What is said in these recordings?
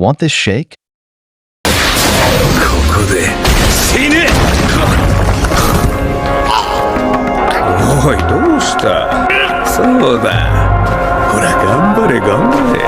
Want this shake? ここで死ね。おい、どうした？そうだ、ほら頑張れ頑張れ。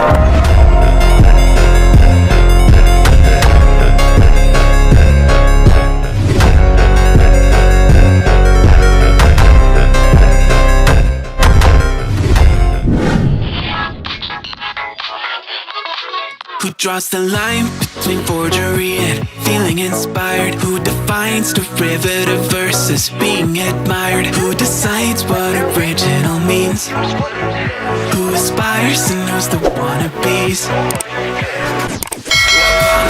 Who draws the line between forgery and feeling inspired? Who defines derivative versus being admired? Who decides what original means? Who aspires and knows the wannabes? On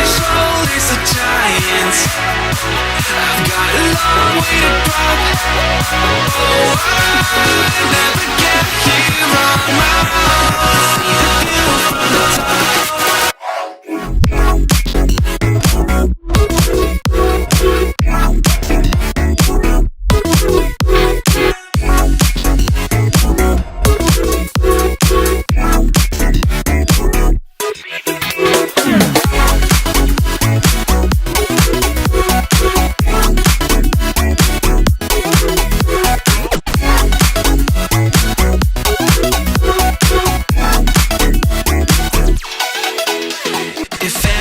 the shoulders of giants, I've got a long way to drop. Oh, I never get here on my own. See the view from the top.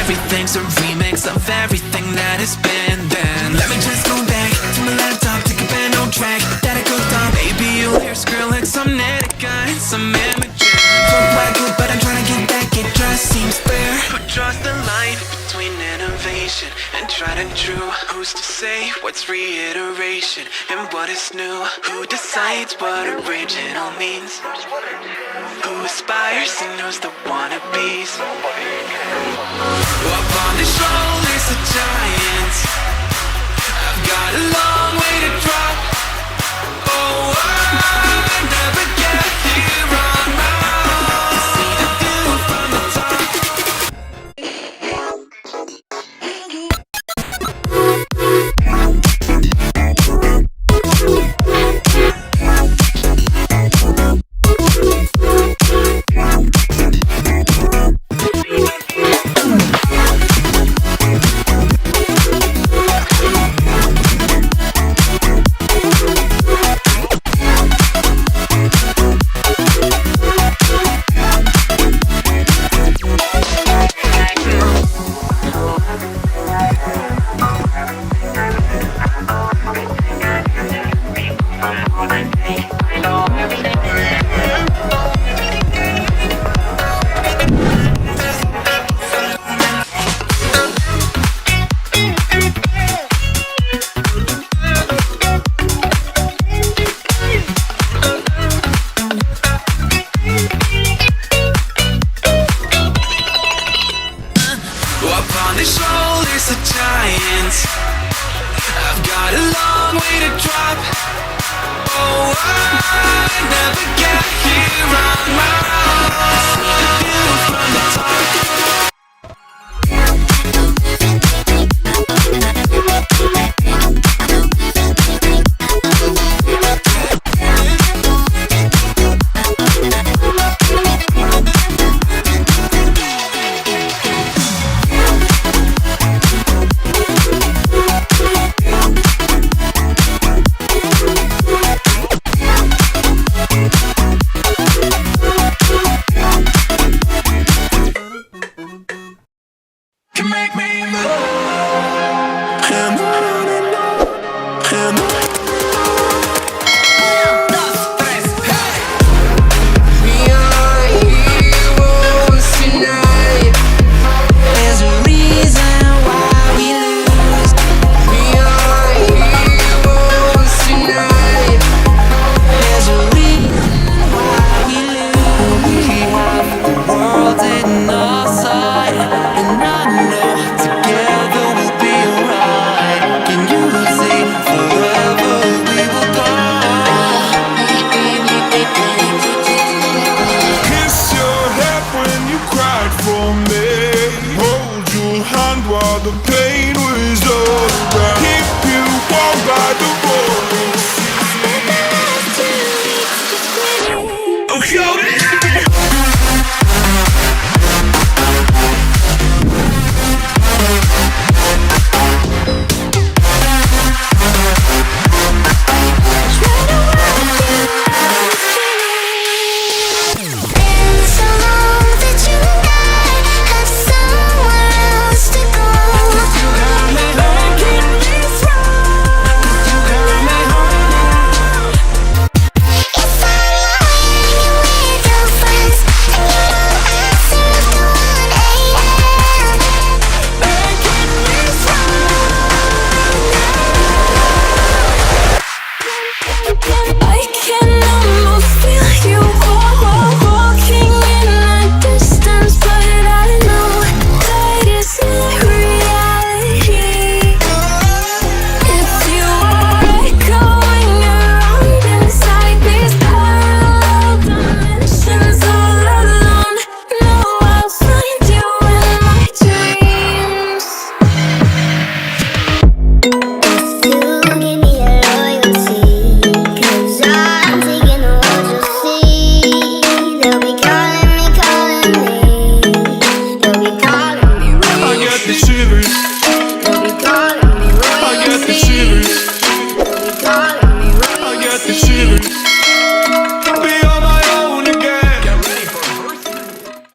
Everything's a remix of everything that has been. Then let me just go back to my laptop, take a band on track that I cooked up. Maybe you'll hear Skrillex, some Netica, and some Imogen. Talk wacko, but I'm trying to get back. It just seems fair. Who draws the line between innovation and tried and true? Who's to say what's reiteration and what is new? Who decides what original means? Who aspires and knows the wannabes? Up on the shoulders of giants, I've got a long way to drop. Oh, I never get here on my own. See the view from the top. On the shoulders of giants, I've got a long way to drop. Oh, I never get here on my own. See the view from the top. the pain.